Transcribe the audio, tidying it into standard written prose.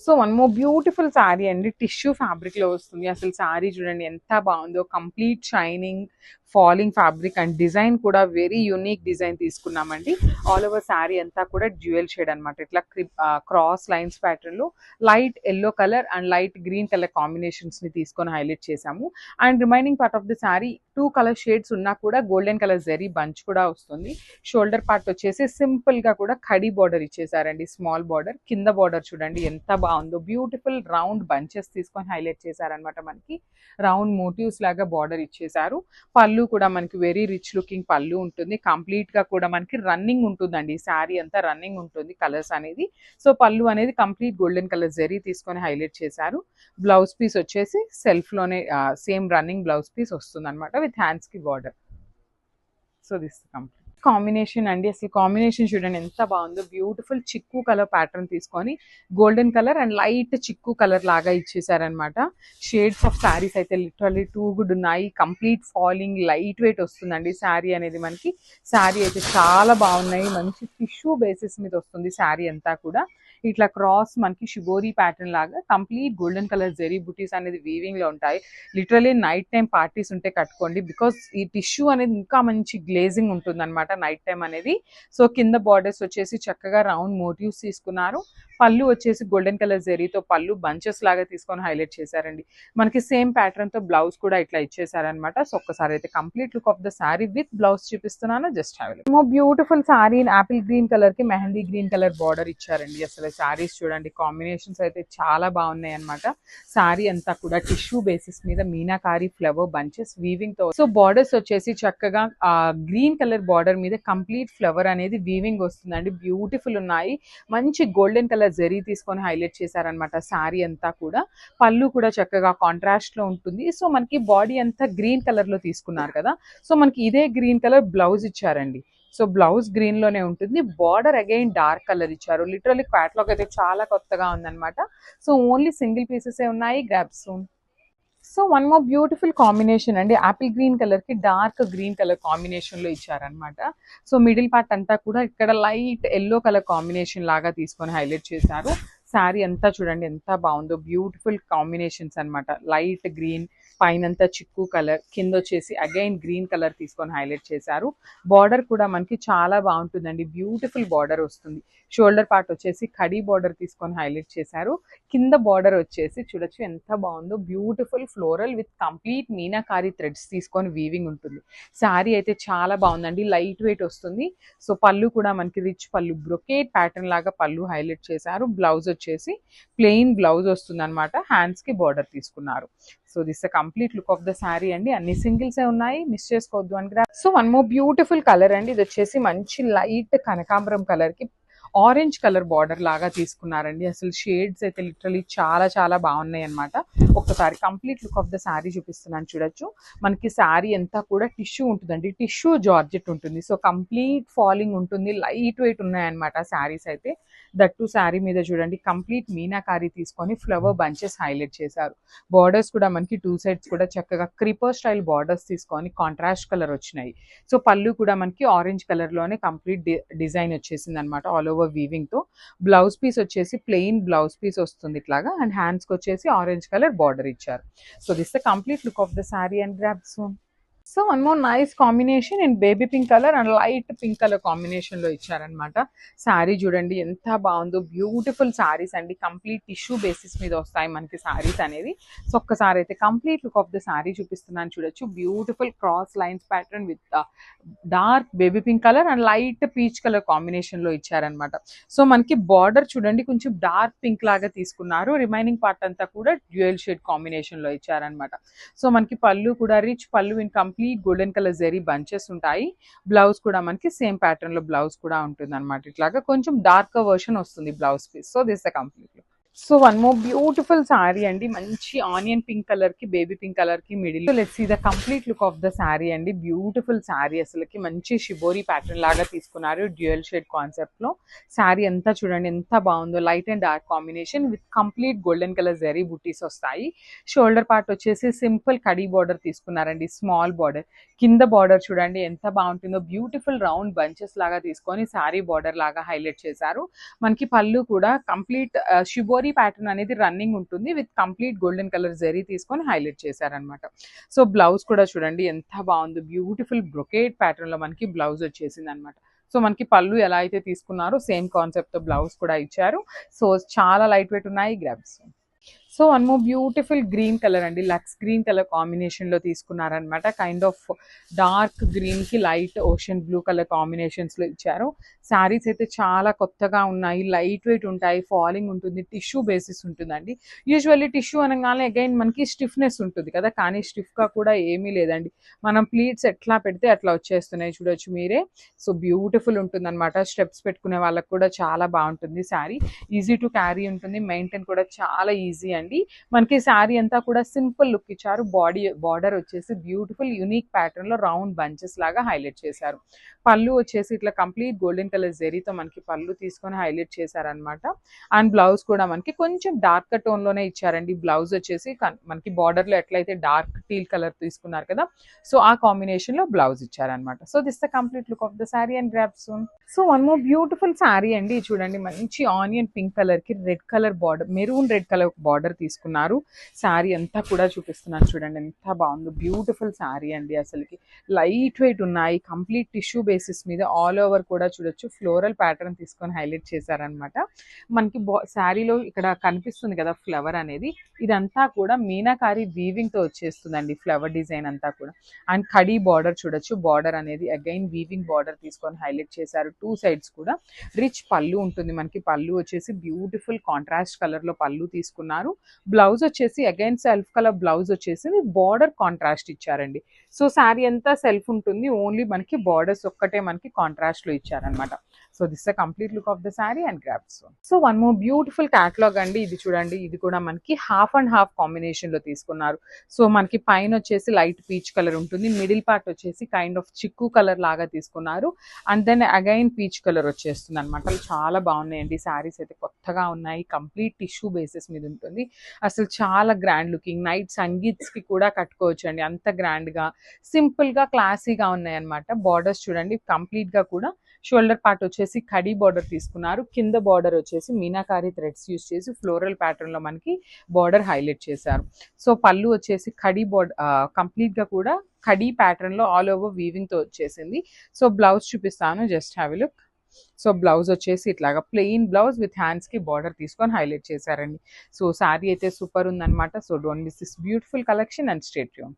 So one more beautiful sari అండి, tissue fabric లో వస్తుంది. అసలు శారీ చూడండి ఎంత బాగుందో, complete shining falling fabric and design కూడా వెరీ యూనిక్ డిజైన్ తీసుకున్నామండి. ఆల్ ఓవర్ శారీ అంతా కూడా డ్యూయల్ షేడ్ అనమాట. ఇట్లా క్రాస్ లైన్స్ ప్యాటర్న్ లో light yellow colour and light green colour combinations ని తీసుకొని హైలైట్ చేసాము. And remaining part of the sari 2 colour shades ఉన్నా కూడా గోల్డెన్ కలర్ జరీ బంచ్ కూడా వస్తుంది. షోల్డర్ పార్ట్ వచ్చేసి సింపుల్ గా కూడా కడి బార్డర్ ఇచ్చేసారండి, స్మాల్ బార్డర్. కింద బార్డర్ చూడండి ఎంత బాగుందో, బ్యూటిఫుల్ రౌండ్ బంచెస్ తీసుకొని హైలైట్ చేశారనమాట. మనకి రౌండ్ మోటివ్స్ లాగా బార్డర్ ఇచ్చేసారు. పళ్ళు కూడా మనకి వెరీ రిచ్ లుకింగ్ పళ్ళు ఉంటుంది. కంప్లీట్ గా కూడా మనకి రన్నింగ్ ఉంటుందండి, శారీ అంతా రన్నింగ్ ఉంటుంది కలర్స్ అనేది. సో పళ్ళు అనేది కంప్లీట్ గోల్డెన్ కలర్ జరీ తీసుకొని హైలైట్ చేశారు. బ్లౌజ్ పీస్ వచ్చేసి సెల్ఫ్ లోనే సేమ్ రన్నింగ్ బ్లౌజ్ పీస్ వస్తుంది అనమాట విత్ హ్యాండ్స్ కి border. So this complete combination అండి. అసలు కాంబినేషన్ చూడండి ఎంత బాగుందో, బ్యూటిఫుల్ చిక్కు కలర్ ప్యాటర్న్ తీసుకొని గోల్డెన్ కలర్ అండ్ లైట్ చిక్కు కలర్ లాగా ఇచ్చేసారనమాట. షేడ్స్ ఆఫ్ శారీస్ అయితే లిటరల్లీ 2 గుడ్ ఉన్నాయి. కంప్లీట్ ఫాలింగ్ లైట్ వెయిట్ వస్తుందండి శారీ అనేది మనకి. శారీ అయితే చాలా బాగున్నాయి, మంచి టిష్యూ బేసిస్ మీద వస్తుంది శారీ అంతా కూడా. ఇట్లా క్రాస్ మనకి షిబోరీ ప్యాటర్న్ లాగా కంప్లీట్ గోల్డెన్ కలర్ జెరీ బుటీస్ అనేది వీవింగ్ లో ఉంటాయి. లిటరలీ నైట్ టైం పార్టీస్ ఉంటే కట్టుకోండి, బికాస్ ఈ టిష్యూ అనేది ఇంకా మంచి గ్లేజింగ్ ఉంటుంది అనమాట నైట్ టైం అనేది. సో కింద బార్డర్స్ వచ్చేసి చక్కగా రౌండ్ మోటివ్స్ తీసుకున్నారు. పళ్ళు వచ్చేసి గోల్డెన్ కలర్ జెరీతో పళ్ళు బంచెస్ లాగా తీసుకొని హైలైట్ చేశారండి. మనకి సేమ్ ప్యాటర్న్ తో బ్లౌజ్ కూడా ఇట్లా ఇచ్చేసారనమాట. సో ఒక్కసారి అయితే complete look of the sari with blouse చూపిస్తున్నాను, just have a look. Beautiful sari apple green colour కి మెహందీ గ్రీన్ కలర్ బార్డర్ ఇచ్చారండి. అసలు శారీస్ చూడండి కాంబినేషన్స్ అయితే చాలా బాగున్నాయి అనమాట. శారీ అంతా కూడా టిష్యూ బేసిస్ మీద మీనాకారి ఫ్లవర్ బంచెస్ వీవింగ్ తో. సో బార్డర్స్ వచ్చేసి చక్కగా గ్రీన్ కలర్ బార్డర్ మీద కంప్లీట్ ఫ్లవర్ అనేది వీవింగ్ వస్తుందండి. బ్యూటిఫుల్ ఉన్నాయి. మంచి గోల్డెన్ కలర్ జరీ తీసుకొని హైలైట్ చేశారనమాట శారీ అంతా కూడా. పళ్ళు కూడా చక్కగా కాంట్రాస్ట్ లో ఉంటుంది. సో మనకి బాడీ అంతా గ్రీన్ కలర్ లో తీసుకున్నారు కదా, సో మనకి ఇదే గ్రీన్ కలర్ బ్లౌజ్ ఇచ్చారండి. సో బ్లౌజ్ గ్రీన్ లోనే ఉంటుంది. బార్డర్ అగైన్ డార్క్ కలర్ ఇచ్చారు. లిటరల్లీ క్యాటలాగ్ అయితే చాలా కొత్తగా ఉందన్నమాట. సో ఓన్లీ సింగిల్ పీసెస్ ఉన్నాయి, grab soon. So one more beautiful combination అండి, యాపిల్ గ్రీన్ కలర్ కి డార్క్ గ్రీన్ కలర్ కాంబినేషన్ లో ఇచ్చారనమాట. సో మిడిల్ పార్ట్ అంతా కూడా ఇక్కడ లైట్ ఎల్లో కలర్ కాంబినేషన్ లాగా తీసుకొని హైలైట్ చేశారు. శారీ అంతా చూడండి ఎంత బాగుందో, బ్యూటిఫుల్ కాంబినేషన్స్ అనమాట. లైట్ గ్రీన్ పైనంతా చిక్కు కలర్, కింద వచ్చేసి అగైన్ గ్రీన్ కలర్ తీసుకొని హైలైట్ చేశారు. బార్డర్ కూడా మనకి చాలా బాగుంటుందండి, బ్యూటిఫుల్ బార్డర్ వస్తుంది. షోల్డర్ పార్ట్ వచ్చేసి కడీ బార్డర్ తీసుకొని హైలైట్ చేశారు. కింద బార్డర్ వచ్చేసి చూడొచ్చు ఎంత బాగుందో, beautiful floral with complete meenakari threads తీసుకొని వీవింగ్ ఉంటుంది. శారీ అయితే చాలా బాగుందండి, లైట్ వెయిట్ వస్తుంది. సో పళ్ళు కూడా మనకి రిచ్ పళ్ళు, బ్రొకేట్ ప్యాటర్న్ లాగా పళ్ళు హైలైట్ చేశారు. బ్లౌజ్ వచ్చేసి ప్లెయిన్ బ్లౌజ్ వస్తుంది అనమాట. హ్యాండ్స్ కి బార్డర్ తీసుకున్నారు. So this complete look of the sari అండి. అన్ని సింగిల్స్ ఉన్నాయి, మిస్ చేసుకోవద్దు అని. So one more beautiful colour అండి, ఇది వచ్చేసి మంచి లైట్ కనకాంబరం కలర్ కి ఆరెంజ్ కలర్ బార్డర్ లాగా తీసుకున్నారండి. అసలు షేడ్స్ అయితే లిటరలీ చాలా చాలా బాగున్నాయి అనమాట. ఒక్కసారి complete look of the sari చూపిస్తున్నాను చూడొచ్చు. మనకి శారీ అంతా కూడా టిష్యూ ఉంటుందండి, టిష్యూ జార్జెట్ ఉంటుంది. సో కంప్లీట్ ఫాలింగ్ ఉంటుంది, లైట్ వెయిట్ ఉన్నాయన్నమాట శారీస్ అయితే. దట్టు శారీ మీద చూడండి కంప్లీట్ మీనాకారి తీసుకొని ఫ్లవర్ బంచెస్ హైలైట్ చేశారు. బార్డర్స్ కూడా మనకి 2 సైడ్స్ కూడా చక్కగా క్రీపర్ స్టైల్ బార్డర్స్ తీసుకొని కాంట్రాస్ట్ కలర్ వచ్చినాయి. సో పళ్ళు కూడా మనకి ఆరెంజ్ కలర్ లోనే కంప్లీట్ డిజైన్ వచ్చేసింది అనమాట, ఆల్ ఓవర్ వీవింగ్ తో. బ్లౌజ్ పీస్ వచ్చేసి ప్లెయిన్ బ్లౌజ్ పీస్ వస్తుంది ఇట్లాగా, అండ్ హ్యాండ్స్ కి వచ్చేసి ఆరెంజ్ కలర్ బార్డర్ ఇచ్చారు. So this the complete look of the sari and grab soon. So one more nice combination in baby pink colour and light pink colour combination లో ఇచ్చారనమాట. శారీ చూడండి ఎంత బాగుందో, బ్యూటిఫుల్ శారీస్ అండి. కంప్లీట్ టిష్యూ బేసిస్ మీద వస్తాయి మనకి శారీస్ అనేది. సో ఒక్కసారి అయితే complete look of the sari చూపిస్తున్నాను చూడొచ్చు. Beautiful cross lines pattern with dark baby pink colour and light peach colour combination లో ఇచ్చారనమాట. సో మనకి బార్డర్ చూడండి కొంచెం డార్క్ పింక్ లాగా తీసుకున్నారు. రిమైనింగ్ పార్ట్ అంతా కూడా డ్యూయల్ షేడ్ కాంబినేషన్ లో ఇచ్చారనమాట. సో మనకి పళ్ళు కూడా రిచ్ పళ్ళు in complete golden colour zari bunches ఉంటాయి. బ్లౌజ్ కూడా మనకి సేమ్ ప్యాటర్న్ లో బ్లౌజ్ కూడా ఉంటుంది అనమాట. ఇట్లాగా కొంచెం డార్క్ వర్షన్ వస్తుంది blouse piece. So this the complete. So one more beautiful sari అండి, మంచి ఆనియన్ పింక్ కలర్ కి బేబీ పింక్ కలర్ కి middle. Let's see the complete look of the sari అండి. బ్యూటిఫుల్ శారీ, అసలుకి మంచి షిబోరీ ప్యాటర్న్ లాగా తీసుకున్నారు డ్యూయల్ షేడ్ కాన్సెప్ట్ లో. శారీ అంతా చూడండి ఎంత బాగుందో, light and dark combination with complete golden colour zari బుటీస్ వస్తాయి. షోల్డర్ పార్ట్ వచ్చేసి సింపుల్ కడీ బార్డర్ తీసుకున్నారండి, స్మాల్ బార్డర్. కింద బార్డర్ చూడండి ఎంత బాగుంటుందో, బ్యూటిఫుల్ రౌండ్ బంచెస్ లాగా తీసుకొని శారీ బార్డర్ లాగా హైలైట్ చేశారు. మనకి పళ్ళు కూడా కంప్లీట్ షిబోరీ లోరీ ప్యాటర్న్ అనేది రన్నింగ్ ఉంటుంది with complete golden colour zari తీసుకొని హైలైట్ చేశారనమాట. సో బ్లౌజ్ కూడా చూడండి ఎంత బాగుందో, బ్యూటిఫుల్ బ్రొకేట్ ప్యాటర్న్ లో మనకి బ్లౌజ్ వచ్చేసింది అనమాట. సో మనకి పళ్ళు ఎలా అయితే తీసుకున్నారో సేమ్ కాన్సెప్ట్ తో బ్లౌజ్ కూడా ఇచ్చారు. సో చాలా లైట్ వెయిట్ ఉన్నాయి grabs. So one more beautiful green colour అండి, లక్స్ గ్రీన్ కలర్ కాంబినేషన్ లో తీసుకున్నారనమాట. కైండ్ ఆఫ్ డార్క్ గ్రీన్ కి light ocean blue colour combinations లో ఇచ్చారు. శారీస్ అయితే చాలా కొత్తగా ఉన్నాయి, లైట్ వెయిట్ ఉంటాయి, ఫాలింగ్ ఉంటుంది, టిష్యూ బేసిస్ ఉంటుందండి. యూజువల్లీ టిష్యూ అనగానే అగైన్ మనకి స్టిఫ్నెస్ ఉంటుంది కదా, కానీ స్టిఫ్ గా కూడా ఏమీ లేదండి. మనం ప్లీట్స్ ఎట్లా పెడితే అట్లా వచ్చేస్తున్నాయి చూడొచ్చు మీరే. సో బ్యూటిఫుల్ ఉంటుంది అనమాట. స్టెప్స్ పెట్టుకునే వాళ్ళకి కూడా చాలా బాగుంటుంది శారీ. ఈజీ టు క్యారీ ఉంటుంది, మెయింటైన్ కూడా చాలా ఈజీ అండి. మనకి శారీ అంతా కూడా సింపుల్ లుక్ ఇచ్చారు. బార్డర్ వచ్చేసి బ్యూటిఫుల్ యూనిక్ ప్యాటర్న్ లో రౌండ్ బంచెస్ లాగా హైలైట్ చేశారు. పళ్ళు వచ్చేసి ఇట్లా కంప్లీట్ గోల్డెన్ కలర్ జరీతో మనకి పళ్ళు తీసుకొని హైలైట్ చేశారనమాట. అండ్ బ్లౌజ్ కూడా మనకి కొంచెం డార్క్ టోన్ లోనే ఇచ్చారండి. బ్లౌజ్ వచ్చేసి మనకి బార్డర్ లో ఎట్లయితే డార్క్ టీల్ కలర్ తీసుకున్నారు కదా, సో ఆ కాంబినేషన్ లో బ్లౌజ్ ఇచ్చారనమాట. So this the complete look of the sari and grab soon. So one more beautiful sari అండి, చూడండి మంచి ఆనియన్ పింక్ కలర్ కి red colour border, maroon red colour border తీసుకున్నారు. శారీ అంతా కూడా చూపిస్తున్నాను చూడండి ఎంత బాగుందో, బ్యూటిఫుల్ శారీ అండి. అసలుకి లైట్ వెయిట్ ఉన్నాయి, కంప్లీట్ టిష్యూ బేసిస్ మీద ఆల్ ఓవర్ కూడా చూడొచ్చు ఫ్లోరల్ ప్యాటర్న్ తీసుకొని హైలైట్ చేశారనమాట. మనకి శారీలో ఇక్కడ కనిపిస్తుంది కదా ఫ్లవర్ అనేది, ఇదంతా కూడా మీనాకారి వీవింగ్ తో వచ్చేస్తుందండి ఫ్లవర్ డిజైన్ అంతా కూడా. అండ్ కడీ బార్డర్ చూడొచ్చు, బార్డర్ అనేది అగైన్ వీవింగ్ బార్డర్ తీసుకొని హైలైట్ చేశారు. టూ సైడ్స్ కూడా రిచ్ పళ్ళు ఉంటుంది మనకి. పళ్ళు వచ్చేసి బ్యూటిఫుల్ కాంట్రాస్ట్ కలర్ లో పళ్ళు తీసుకున్నారు. బ్లౌజ్ వచ్చేసి అగైన్ సెల్ఫ్ కలర్ బ్లౌజ్ వచ్చేసి బార్డర్ కాంట్రాస్ట్ ఇచ్చారండి. సో శారీ అంతా సెల్ఫ్ ఉంటుంది, ఓన్లీ మనకి బార్డర్స్ ఒక్కటే మనకి కాంట్రాస్ట్ లో ఇచ్చారనమాట. So this the complete look of the sari and grabs. So one more beautiful catalogue అండి, ఇది చూడండి. ఇది కూడా మనకి హాఫ్ అండ్ హాఫ్ కాంబినేషన్ లో తీసుకున్నారు. సో మనకి పైన వచ్చేసి లైట్ పీచ్ కలర్ ఉంటుంది, మిడిల్ పార్ట్ వచ్చేసి కైండ్ ఆఫ్ చిక్కు కలర్ లాగా తీసుకున్నారు. And then again peach colour వచ్చేస్తుంది అనమాట. చాలా బాగున్నాయండి శారీస్ అయితే, కొత్తగా ఉన్నాయి, కంప్లీట్ టిష్యూ బేసిస్ మీద ఉంటుంది. అసలు చాలా గ్రాండ్ లుకింగ్, నైట్ సంగీత్స్ కి కూడా కట్టుకోవచ్చు అండి, అంత గ్రాండ్ గా సింపుల్ గా క్లాసీగా ఉన్నాయి అనమాట. బార్డర్స్ చూడండి కంప్లీట్ గా కూడా షోల్డర్ పార్ట్ వచ్చేసి కడీ బార్డర్ తీసుకున్నారు. కింద బార్డర్ వచ్చేసి మీనాకారి థ్రెడ్స్ యూస్ చేసి ఫ్లోరల్ ప్యాటర్న్ లో మనకి బార్డర్ హైలైట్ చేశారు. సో పళ్ళు వచ్చేసి కడీ బార్డర్ కంప్లీట్ గా కూడా కడీ ప్యాటర్న్ లో ఆల్ ఓవర్ వీవింగ్ తో వచ్చేసింది. సో బ్లౌజ్ చూపిస్తాను, just have a look. So blouse వచ్చేసి ఇట్లాగా ప్లెయిన్ బ్లౌజ్ విత్ హ్యాండ్స్ కి బార్డర్ తీసుకొని హైలైట్ చేశారండి. సో శారీ అయితే సూపర్ ఉందన్నమాట. So don't miss this beautiful collection and stay tune.